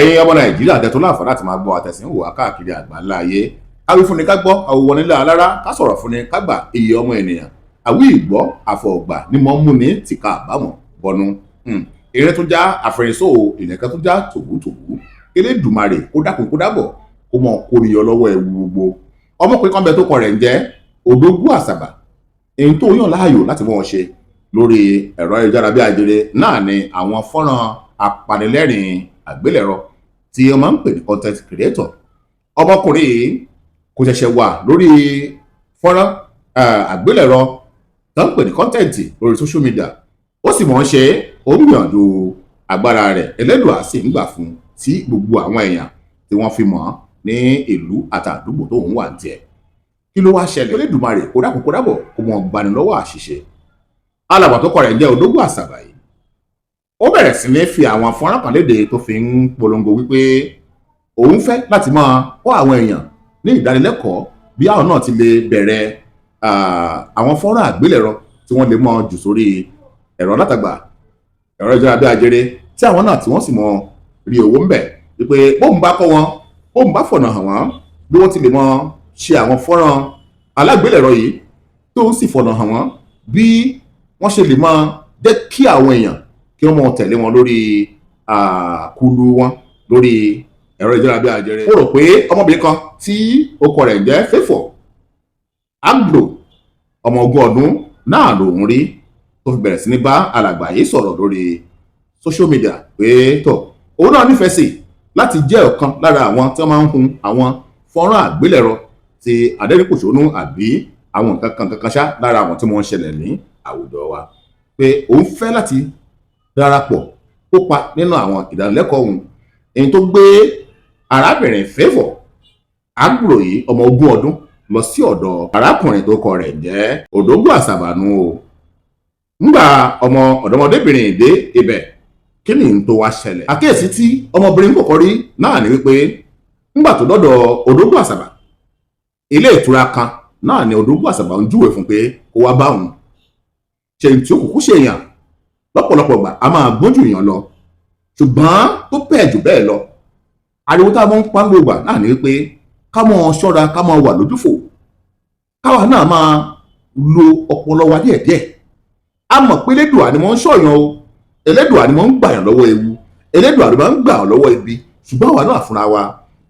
ẹ̀yin ọmọ Nàìjíríà tẹ́tún láǹfààní láti máa gbọ́ àtẹ̀sìn wò káàkiri àgbáńlá ayé. Àwí fúnni ká gbọ́, àwòwọ́ nílẹ̀ alára, ká sọ̀rọ̀ fúnni ká gbà iye ọmọ ènìyàn. Àwí ìgbọ́ àfọ̀gbà ni mo ń mú ní tìka àbámọ̀ bọnu. Eré tó já àfẹ̀yìnsó ìlẹ̀kẹ́ tó já tòwútòwú. Elédùmarè kó dákun kó dábọ̀ kó mọ kórìyọ lọ́wọ́ ewu gbogbo. Ọmọkùnrin kan bẹ tó kọ rẹ̀ ń jẹ́ Odogwu Àsàbà. Èyí tó yàn láàyò láti mọ̀ ṣe lórí ẹ̀rọ ayélujára bí ajere náà ni àwọn fọ́nrán apanilẹ́rìn àgbélẹ̀rọ tí wọ́n máa ń pè ní content creator. Ọmọkùnrin yìí kò ṣẹ̀ṣẹ̀ wà lórí fọ́nrán àgbélẹ̀rọ tó ń pè ní content lórí social media. Ó sì mọ̀ ń ṣe ó ń gbìyànjú agbára rẹ̀, Elédùà sì ń gbà fún tí gbogbo àwọn èèyàn tí wọ́n fi mọ̀ ní ìlú àtàdúgbò tó ń wà ní tiẹ̀. Kí ló wá ṣẹlẹ̀? Elédùmarè kó dákun kó dábọ̀ kó mọ̀ gbani lọ́wọ́ àṣìṣe. Alàgbà tó kọ rẹ̀ jẹ́ Odogwu Àsàbà yìí. Ó bẹ̀rẹ̀ sí ní fi àwọn fọ́nrán kan léde tó fi ń polongo wípé òun fẹ́ láti máa kọ́ àwọn èèyàn ní ìdánilẹ́kọ̀ọ́ bí àwọn náà ti lè bẹ̀rẹ̀ àwọn fọ́nrán àgbélẹ̀rọ tí wọ́n lè mọ jù sórí ẹ̀rọ alátagbà, ẹ̀rọ ayélujára bí ajere tí àwọn náà tí wọ́n sì mọ rí owó ń bẹ̀ wípé bóun bá kọ́ wọn, bóun bá fọ̀nà hàn wọ́n bí wọ́n ti lè mọ ṣe àwọn fọ́nrán alágbélẹ̀rọ yìí tó ń sì fọ̀nà hàn wọ́n bí wọ́n ṣe lè mọ jẹ́ kí àwọn èèyàn kí wọ́n mọ tẹ̀lé wọn lórí kulu wọn lórí ẹ̀rọ ayélujára bí ajere. Ó rò pé ọmọbìnrin kan tí orúkọ rẹ̀ ń jẹ́ Favour Agbo ọmọ 20 ọdún náà lòún rí tó fi bẹ̀rẹ̀ sí ní bá alàgbà yìí sọ̀rọ̀ lórí social media pé tọ̀ òun náà nífẹ̀ẹ́ sí láti jẹ́ ọ̀kan lára àwọn tí wọ́n máa ń hun àwọn fọ́nrán àgbélẹ̀rọ ti adẹ́rìnpòṣónú àbí àwọn nǹkan kankan ṣá lára àwọn tí wọ́n ń ṣẹlẹ̀ ní àwùjọ wa, pé òun fẹ́ láti darapọ̀ kópa nínú àwọn ìdánilẹ́kọ̀ọ́ òun. Èyí tó gbé arábìnrin Favour Agbo yìí ọmọ 20 ọdún lọ sí ọ̀dọ̀ arákùnrin tó kọ rẹ̀ jẹ́ Odogwu Àsàbà nù o. Ńgbà ọmọ ọ̀dọ́mọdébìnrin dé ibẹ̀, kí ni tó wá ṣẹlẹ̀? Àkíyèsí tí ọmọbìnrin kọ́kọ́ rí náà ni wípé ńgbà tó dọ́dọ̀ Odogwu Àsàbà, ilé ìtura kan náà ni Odogwu Àsàbà ń júwèé fún pé kó wá bá òun. Ṣe tí ó kúkú ṣe èèyàn lọ́pọ̀lọpọ̀ gbà a máa gbójú èèyàn lọ, ṣùgbọ́n tó bẹ́ẹ̀ jù bẹ́ẹ̀ lọ ariwo tá a mọ́ ń pa gbogbo náà ni wípé ká mọ́ ṣọ́ra ká mọ́ wà lójúfò, káwa náà máa lo ọpọlọ wa díẹ̀díẹ̀. A mọ̀ pé Elédùà ni mo ń ṣọ̀yàn o, Elédùà ni mo ń gbàyàn lọ́wọ́ ewu, Elédùà ni mo ń gbà ọ́ lọ́wọ́ ibi, ṣùgbọ́n àwa náà fúnra wa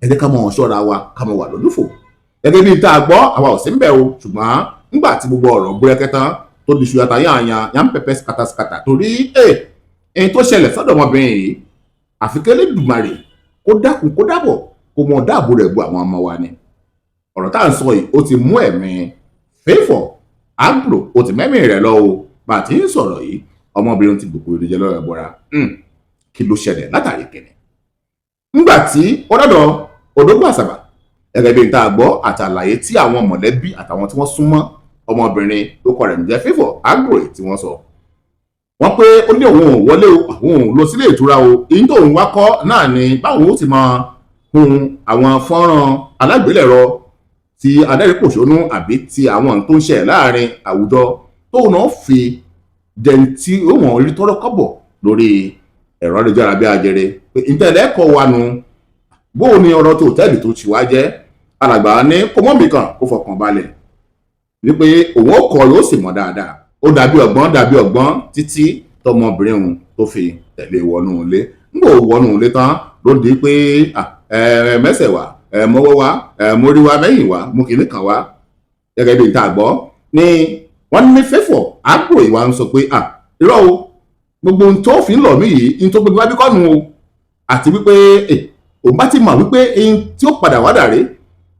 ẹ jẹ́ ká mọ́ ṣọ́ra wa ká mọ́ wà lójúfò. Gẹ́gẹ́ bí tá a gbọ́ àwa ò sí ń bẹ̀ o, ṣùgbọ́n nígbà tí gbogbo ọ̀rọ̀ búrẹ́kẹ́ tán tó di ṣùyàtà yàn pẹ́pẹ́ skàtàskàtà torí èyí tó ṣẹlẹ̀ sọ́dọ̀ ọmọbìnrin yìí, àfi kí Elédùmarè kó dákun kó dábọ̀ kó mọ dáàbò rẹ̀ bu àwọn ọmọ wa ni. Ọ̀rọ̀ tá à ń sọ yìí ó ti mú ẹ̀mí Favour Agbo ó ti mẹ́mí rẹ̀ lọ o. Bá a ti ń sọ̀rọ̀ yìí ọmọbìnrin ti gbòkó ìdíje lọ́rọ̀ ẹ̀bọra. Kí ló ṣẹlẹ̀ látàrí kìnnì? Ńgbà tí ó dọ́dọ̀ Odogwu Àsàbà, gẹ́gẹ́ bí n tá a gbọ́ àtàlàyé tí àwọn mọ̀lẹ́bí àtàwọn tí wọ́n súnmọ́ ọmọbìnrin tó kọ rẹ̀ ń jẹ́ Favour Agbo tí wọ́n sọ, wọ́n pé ó ní òun ò wọlé o, àwọn ò lọ sílé ìtura o, èyí tó ń wá kọ́ náà ni báwo ó ti máa hun àwọn fọ́nrán alágbélẹ̀rọ ti adẹ́rìnpòṣónú àbí ti àwọn tó ń ṣẹ̀ láàrin àwùjọ tóun náà fi jẹun tí ó wọ̀n rí tọ́rọ́ kọ́bọ̀ lórí ẹ̀rọ ayélujára bí ajere. Pé ìtẹ̀lẹ́kọ̀ wa nu bóun ni ọ̀rọ̀ tó tẹ́lẹ̀ tó ti wá jẹ́. Alàgbà ní kó mọ́ mi kàn kó fọkàn balẹ̀ wípé òun ó kọ́ yóò sì mọ̀ dáadáa. Ó dàbí ọgbọ́n títí tọmọbìnrin òun tó fi tẹ̀lé wọnú ilé. Ńgbò wọnú ilé tán ló di pé mẹ́sẹ̀ wá mọ́wọ́ wá mórí wá mẹ́yìn wá mú kìíní kan wá. Gẹ́gẹ́ bí ìta àgbọ́ ni wọ́n ní Favour Agbo ìwà ń sọ pé irọ́ o, gbogbo ohun tó fi ń lọ mí yìí ní tó gbogbo wá bí kọ́nu o, àti wípé òun bá ti mọ̀ wípé eyín tí ó padà wá dàrí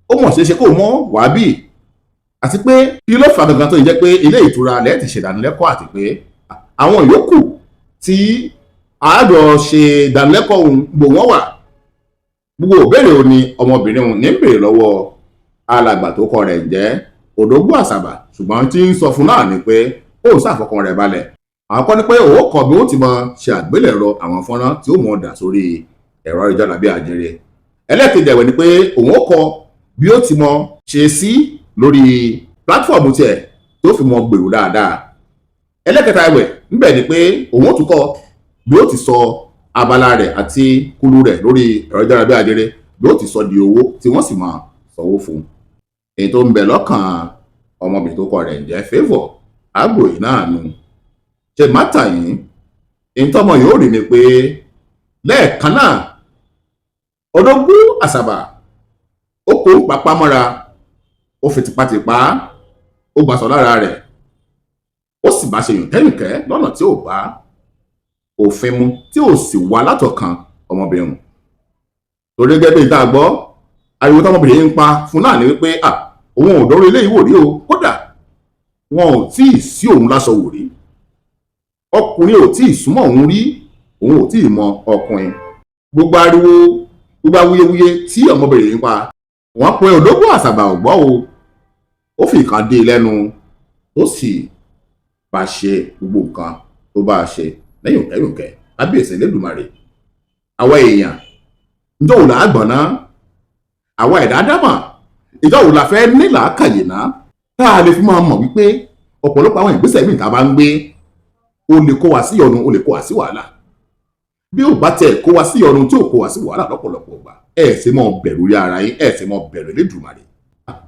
ó mọ̀ ṣeéṣe kó mọ́ wá bí, àti pé kí ló fà gangan tó jẹ́ pé ilé ìtura lẹ́ẹ̀ ti ṣèdánilẹ́kọ̀ọ́ àti pé àwọn yòókù tí àádọ́ ṣe ìdánilẹ́kọ̀ọ́ òun gbò wọ́n wà. Gbogbo òbéèrè ò ní ọmọbìnrin òun ní bèrè lọ́wọ́ alàgbà tó kọ rẹ̀ jẹ́ Odogwu Àsàbà, ṣùgbọ́n tí ń sọ fún náà ni pé ó ń ṣàfọkàn rẹ̀ balẹ̀. Àwọn kọ́ ni pé òun kọ́ bí ó ti máa ṣe àgbélẹ̀rọ àwọn fọ́nrán tí ó mọ̀ dà sórí ẹ̀rọ ayélujára bí ajere. Ẹlẹ́ẹ̀kejì ẹ̀wẹ̀ ni pé òun kọ́ bí ó ti mọ̀ ṣe sí lórí pílátífọ̀mù tiẹ̀ tó fi mọ̀ gbèrú dáadáa. Ẹlẹ́ẹ̀kẹta ẹ̀wẹ̀ níbẹ̀ ni pé òun tún kọ́ bí ó ti sọ abala rẹ̀ àti kúlú rẹ̀ lórí ẹ̀rọ ayárabíàṣá yóò ti sọ di owó tí wọ́n sì máa sanwó fún un. èyí tó ń bẹ lọ́kàn ọmọbìnrin tó kọ rẹ̀ ń jẹ́ Favour Agboyi náà nu. ṣe mátà yìí èyí tọ́mọ yóò rí ni pé lẹ́ẹ̀kan náà Odogwu Asaba ó kó papá mọ́ra, ó fi tipátipá ó gbàsọ lára rẹ̀, ó sì bá ṣe yùnkẹ́yùnkẹ́ lọ́nà tí ò bá òfin mu tí ò sì wá látọ̀kan ọmọbìnrin. torí gẹ́gẹ́ bí ìta gbọ́ ariwo tọmọbìnrin yìí ń pa fún náà ni wípé òun ò dọ́rọ̀ ilé ìwò rí o, kódà wọn ò tí ì sí òun láṣọ wò rí, ọkùnrin ò tí ì súnmọ́ òun rí, òun ò tí ì mọ ọkùnrin. gbogbo ariwo gbogbo awuyewuye tí ọmọbìnrin yìí ń pa wọ́n pe Odogwu Asaba ò gbọ́ o, ó fi ìkan dé lẹ́nu, ó sì bá ṣe gbogbo nǹkan tó bá ṣe lẹ́yìn òkẹ́yùnkẹ́. kábíyèsí Elédùmarè, àwa èèyàn ǹjọ́ òun là á gbọ̀n ná, àwa ẹ̀dá dámà ìjọ́ òun la fẹ́ ní làákàyè ná, tá a lè fi máa mọ̀ wípé ọ̀pọ̀lọpọ̀ àwọn ìgbésẹ̀ míì tá a bá ń gbé ó lè kó wa sí ìyọnu, ó lè kó wa sí wàhálà. bí ó bá tẹ̀ kó wa sí ìyọnu tí ò kó wa sí wàhálà lọ́pọ̀lọpọ̀ ìgbà, ẹ̀ ṣe mọ́ bẹ̀rù rí ara yín, ẹ̀ ṣe mọ́ bẹ̀rù Elédùmarè.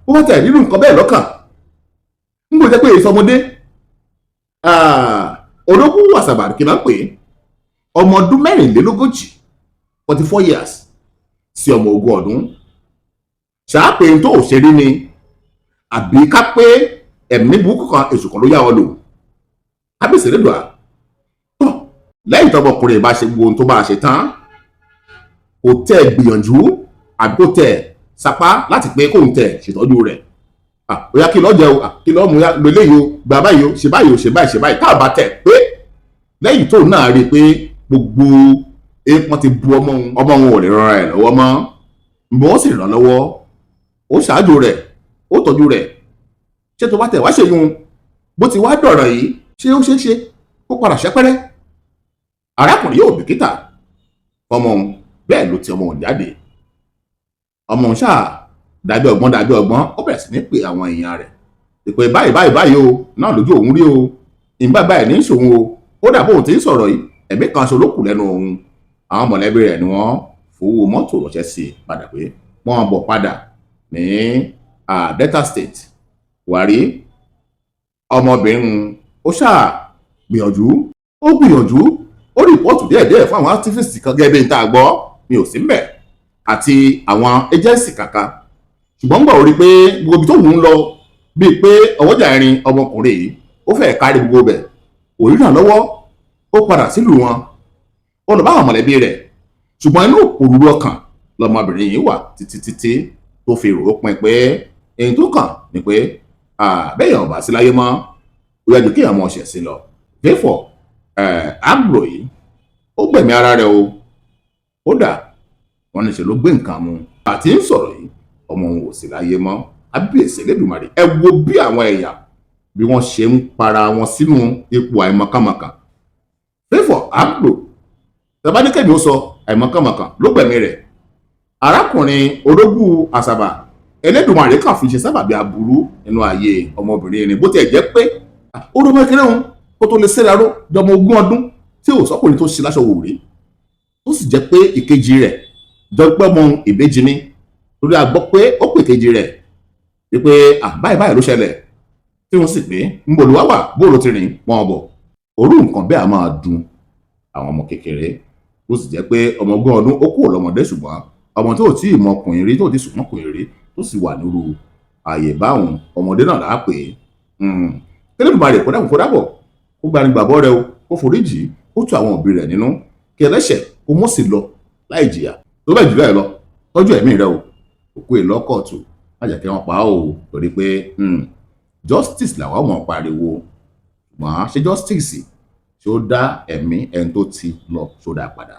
ó bá tẹ̀ nínú nǹkan bẹ́ẹ̀ lọ́kàn ń gbọ́dọ̀ jẹ́ pé ìsọmọdé Odogwu Asaba kí n máa pè é ọmọ ọdún 44 44 years sí ọmọ 20 ọdún. ṣáàpè tó ò ṣe rí ni àbí ká pé ẹ̀mí burúkú kan èṣù kan ló yá ọ lò. kábíyèsí Elédùà tó lẹ́yìn tọmọkùnrin bá ṣe gbogbo ohun tó bá ṣe tán, kò tẹ̀ gbìyànjú àbí kò tẹ̀ sapá láti pé kóun tẹ̀ ṣètọ́jú rẹ̀. ó yá kí lọ́ọ́ jẹ o, kí lọ́ọ́ mú lélẹ́yìí o, gbà báyìí o, ṣe báyìí o, ṣe báyìí ṣe báyìí. tá a bá tẹ̀ pé lẹ́yìn tó náà rí i pé gbogbo eépọn ti bu ọmọ òun ò lè rọra ẹ̀ lọ́wọ́ mọ́, ǹbọ̀ ó sì ràn lọ́wọ́, ó ṣáájú rẹ̀, ó tọ́jú rẹ̀. ṣé tó bá tẹ̀ wá ṣèyún bó ti wá dọ̀rọ̀ yìí, ṣé ó ṣeé ṣe kó padà ṣẹ́pẹ́rẹ́? arákùnrin yóò bìkítà ọmọ òun, bẹ́ẹ̀ ló ti ọmọ òun jáde. ọmọ òun ṣáà dàbí ọgbọ́n ó bẹ̀rẹ̀ sí ní pè àwọn èèyàn rẹ̀ ìpè báyìí o náà lójú òun rí o, ìgbà báyìí ní ìṣòwò o, ó dàbò òun ti ń sọ̀rọ̀ yìí ẹ̀mí kan ṣo ló kù lẹ́nu òun. àwọn mọ̀lẹ́bí rẹ̀ ni wọ́n fowó mọ́tò ránṣẹ́ sí i padà pé wọ́n bọ̀ padà ní Delta State. wàrí ọmọbìnrin ó ṣáà gbìyànjú ó rìpọ́ọ̀tù díẹ̀díẹ̀ fún àwọn activists kan gẹ́gẹ́ bí n tá a gbọ́, mi ò sí mbẹ̀, àti àwọn agency kàkà. ṣùgbọ́n gbọ́ rí pé gbogbo ibi tó wù ú lọ bíi pé ọwọ́jà irin ọmọkùnrin yìí ó fẹ́ kárí gbogbo bẹ̀, òrìràn lọ́wọ́ ó padà sílùú wọn, ó lọ bá àwọn mọ̀lẹ́bí rẹ̀. ṣùgbọ́n inú òrùrù ọkàn lọmọbìnrin yìí wà títí tó fi rò ó pin pé èyí tó kàn ni pé bẹ́ẹ̀ ọ̀bà sí láyé mọ́, ó yájú kí àwọn ọ̀sẹ̀ sí lọ. Favour Agboyi ó gbẹ̀mí ara rẹ̀ o, kódà wọ́n ní ṣe ló gbé nǹkan mu. àti ń sọ̀rọ̀ yìí ọmọ òun ò sí láyé mọ́. kábíyèsí Elédùmarè, ẹ wo bí àwọn ẹ̀yà bí wọ́n ṣe ń para wọn sínú ipò àìmọ̀kànmọ̀kàn. Favour Agboyi tàbáníkẹ́mi ó sọ àìmọ̀kànmọ̀kàn ló gbẹ̀mí rẹ̀. arákùnrin Odogwu Asaba Elédùmarè kàn fi ṣe sábàbí aburú nínú ayé ọmọbìnrin ni, bó tiẹ̀ jẹ́ pé ó ló mẹ́kẹ́rẹ́ òun kó tó lè ṣẹ́ra ró dọmọ 20 ọdún tí ò sọ́kùnrin tó ṣe láṣọ wò rí. ó sì jẹ́ pé ìkejì rẹ̀ dọ́gbẹ́ mọ ìbejì ni, torí a gbọ́ pé ó pè kejì rẹ̀ wípé báyìí ló ṣẹlẹ̀, tí wọ́n sì pé ń bò ló wà bóòlù ti rìn wọn bọ̀. orú nǹkan bẹ́ẹ̀ a máa dùn àwọn ọmọ kékeré. ó sì jẹ́ pé ọmọ 20 ọdún ó kúrò lọ́mọdé, ṣùgbọ́n ọmọ tó tí ì mọ ọkùnrin rí, tó ti sùn mọ́kùnrin rí, tó sì wà nírú ààyè báwọn ọmọdé náà là á pè é. Elédùmarè kó dábọ̀ kó gbani gbàgbọ́ rẹ o, kó foríjì, ó tu àwọn òbí rẹ̀ nínú, kí ẹlẹ́ṣẹ̀ kó mọ̀ sí lọ láì jìyà. tó bẹ́ẹ̀ jù bẹ́ẹ̀ lọ tọ́jú ẹ̀mí rẹ o, òkú ìlọ́kọ̀tù má jẹ́ kí wọ́n pa á o, torí pé justice làwọn ọmọ pariwo, ṣùgbọ́n ṣé justice ṣó dá ẹ̀mí ẹni tó ti lọ ṣó dá padà?